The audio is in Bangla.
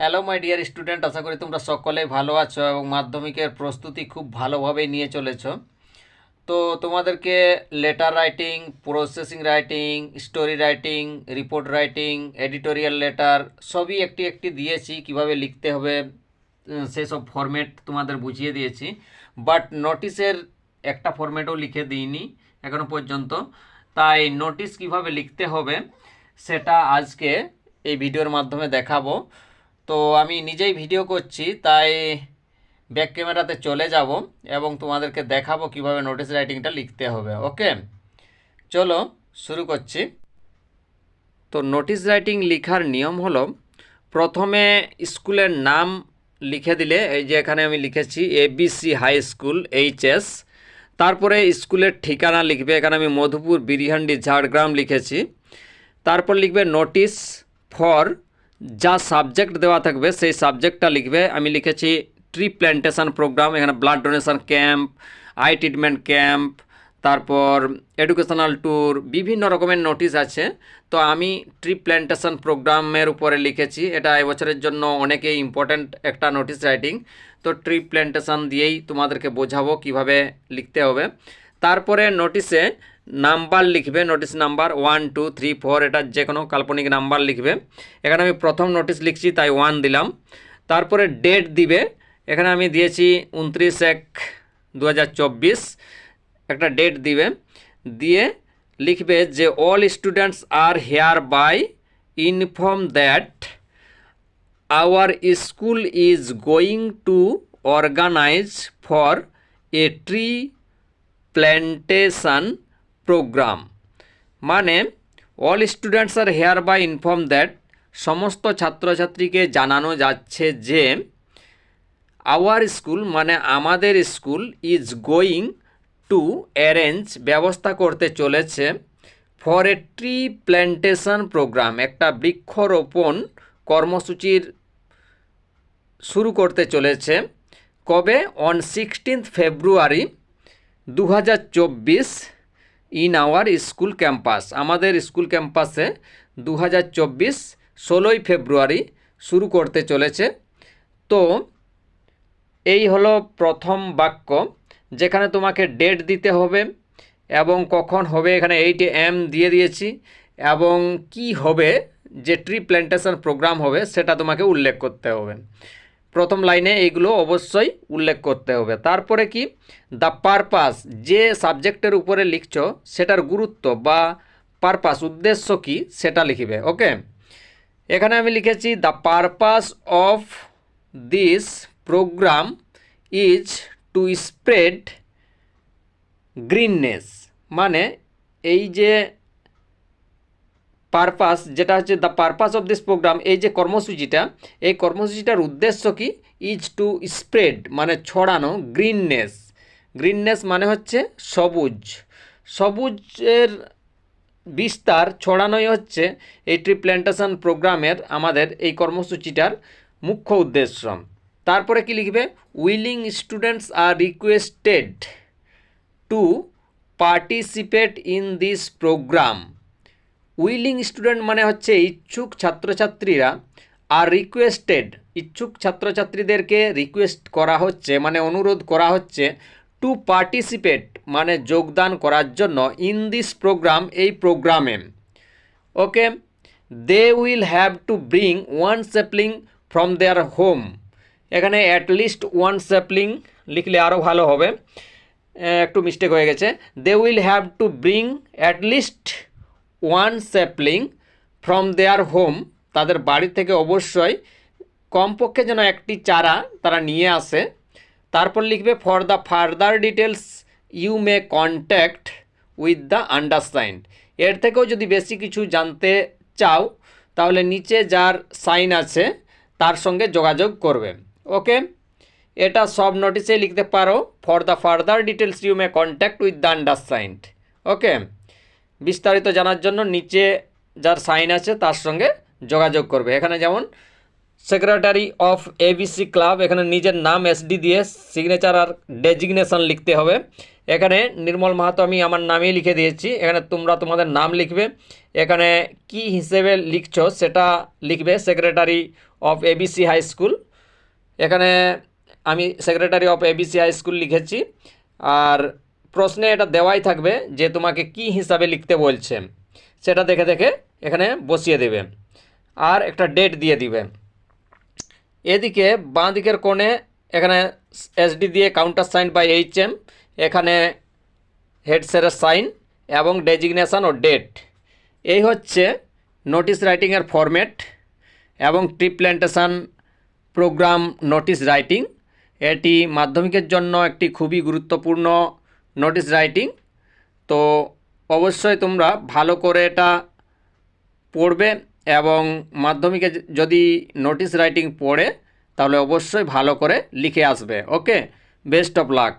হ্যালো মাই ডিয়ার স্টুডেন্ট, আশা করি তোমরা সকলেই ভালো আছো এবং মাধ্যমিকের প্রস্তুতি খুব ভালোভাবেই নিয়ে চলেছো। তো তোমাদেরকে letter writing, processing writing, story writing, report writing, editorial letter সবই একটি একটি দিয়েছি, কিভাবে লিখতে হবে সেসব ফরম্যাট তোমাদের বুঝিয়ে দিয়েছি। বাট নোটিশের একটা ফরম্যাটও লিখে দিইনি এখনো পর্যন্ত। তাই নোটিশ কিভাবে লিখতে হবে সেটা আজকে এই ভিডিওর মাধ্যমে দেখাবো। তো আমি নিজেই ভিডিও করছি, তাই ব্যাক ক্যামেরাতে চলে যাব এবং তোমাদেরকে দেখাবো কিভাবে নোটিশ রাইটিংটা লিখতে হবে। ওকে, চলো শুরু করছি। তো নোটিশ রাইটিং লেখার নিয়ম হলো, প্রথমে স্কুলের নাম লিখে দিলে, এই যে এখানে আমি লিখেছি ABC হাই স্কুল HS। তারপরে স্কুলের ঠিকানা লিখবে, এখানে আমি মধুপুর, বিরিহান্ডি, ঝাড়গ্রাম লিখেছি। তারপর লিখবে নোটিশ ফর, যা সাবজেক্ট দেওয়া থাকবে সেই সাবজেক্টটা লিখবে। আমি লিখেছি ট্রি প্ল্যান্টেশন প্রোগ্রাম, এখানে blood donation camp, I treatment camp, তারপর এডুকেশনাল ট্যুর, বিভিন্ন রকমের নোটিশ আছে। তো আমি ট্রি প্ল্যান্টেশন প্রোগ্রামের উপরে লিখেছি, এটা এবছরের জন্য অনেকেই ইম্পর্ট্যান্ট একটা নোটিশ রাইটিং। তো ট্রি প্ল্যান্টেশন দিয়েই তোমাদেরকে বোঝাবো কিভাবে লিখতে হবে। তারপরে নোটিশে নাম্বার লিখবে, নোটিশ নাম্বার 1 2 3 4, এটা যে কোনো কাল্পনিক নাম্বার লিখবে। এখানে আমি প্রথম নোটিশ লিখছি তাই 1 দিলাম। তারপরে ডেট দিবে, এখানে আমি দিয়েছি 29/1/2024, একটা ডেট দিবে। দিয়ে লিখবে যে all students are hereby inform that our school is going to organise for a tree plantation programme. মানে all students are hereby inform that, সমস্ত ছাত্রছাত্রীকে জানানো যাচ্ছে যে আওয়ার স্কুল মানে আমাদের school is going to arrange ব্যবস্থা করতে চলেছে for a tree plantation programme, একটা বৃক্ষরোপণ কর্মসূচির শুরু করতে চলেছে। কবে? On 16 February 2024 in our school campus, আমাদের স্কুল ক্যাম্পাসে 2024 16ই ফেব্রুয়ারি শুরু করতে চলেছে। তো এই হলো প্রথম বাক্য, যেখানে তোমাকে ডেট দিতে হবে এবং কখন হবে, এখানে 8 AM দিয়ে দিয়েছি, এবং কি হবে, যে ট্রি প্ল্যান্টেশন প্রোগ্রাম হবে সেটা তোমাকে উল্লেখ করতে হবে। প্রথম লাইনে এইগুলো অবশ্যই উল্লেখ করতে হবে। তারপরে কি, দ্য পারপাস, যে সাবজেক্টের উপরে লিখছো সেটার গুরুত্ব বা পারপাস, উদ্দেশ্য কি সেটা লিখবে। ওকে, এখানে আমি লিখেছি the purpose of this programme is to spread greenness. মানে এই যে পারপাস, যেটা হচ্ছে the purpose of this programme, এই যে কর্মসূচিটা, এই কর্মসূচিটার উদ্দেশ্য কি, ইজ টু স্প্রেড মানে ছড়ানো, গ্রিননেস, গ্রিননেস মানে হচ্ছে সবুজ, সবুজের বিস্তার ছড়ানোই হচ্ছে এই ট্রি প্ল্যান্টেশন প্রোগ্রামের, আমাদের এই কর্মসূচিটার মুখ্য উদ্দেশ্য। তারপরে কি লিখবে, willing students are requested to participate in this program. Willing student মানে হচ্ছে ইচ্ছুক ছাত্রছাত্রীরা, আর রিকোয়েস্টেড, ইচ্ছুক ছাত্রছাত্রীদেরকে রিকোয়েস্ট করা হচ্ছে মানে অনুরোধ করা হচ্ছে, টু পার্টিসিপেট মানে যোগদান করার জন্য, ইন দিস প্রোগ্রাম এই প্রোগ্রামে। Okay, they will have to bring one sapling from their home, এখানে অ্যাটলিস্ট ওয়ান স্যাপলিং লিখলে আরও ভালো হবে, একটু মিস্টেক হয়ে গেছে। They will have to bring at least one sapling from their home, তাদের বাড়ি থেকে অবশ্যই কমপক্ষে যেন একটি চারা তারা নিয়ে আসে। তারপর লিখবে for the further details you may contact with the undersigned, এর থেকেও যদি বেশি কিছু জানতে চাও তাহলে নিচে যার সাইন আছে তার সঙ্গে যোগাযোগ করবে। ওকে, এটা সব নোটিসে লিখতে পারো, for the further details you may contact with the undersigned. Okay, বিস্তারিত জানার জন্য নিচে যার সাইন আছে তার সঙ্গে যোগাযোগ করবে। এখানে যেমন সেক্রেটারি অফ ABC ক্লাব, এখানে নিজের নাম SD দিয়ে সিগনেচার আর ডেজিগনেশন লিখতে হবে। এখানে নির্মল মাহাতো আমি আমার নামেই লিখে দিয়েছি, এখানে তোমরা তোমাদের নাম লিখবে, এখানে কি হিসেবে লিখছো সেটা লিখবে, secretary of A B C high school. এখানে আমি secretary of A B C high school লিখেছি, আর প্রশ্নে এটা দেওয়াই থাকবে যে তোমাকে কি হিসাবে লিখতে বলছে, সেটা দেখে দেখে এখানে বসিয়ে দেবে আর একটা ডেট দিয়ে দিবে। এদিকে বাঁ দিকের কোণে এখানে এসডি দিয়ে কাউন্টার সাইন বাই এইচএম, এখানে হেড স্যারের সাইন এবং ডেজিগনেশান ও ডেট। এই হচ্ছে নোটিশ রাইটিংয়ের ফরম্যাট এবং tree plantation program notice writing. এটি মাধ্যমিকের জন্য একটি খুবই গুরুত্বপূর্ণ নোটিশ রাইটিং। তো অবশ্যই তোমরা ভালো করে এটা পড়বে এবং মাধ্যমিকে যদি নোটিশ রাইটিং পড়ে তাহলে অবশ্যই ভালো করে লিখে আসবে। ওকে, বেস্ট অফ লাক।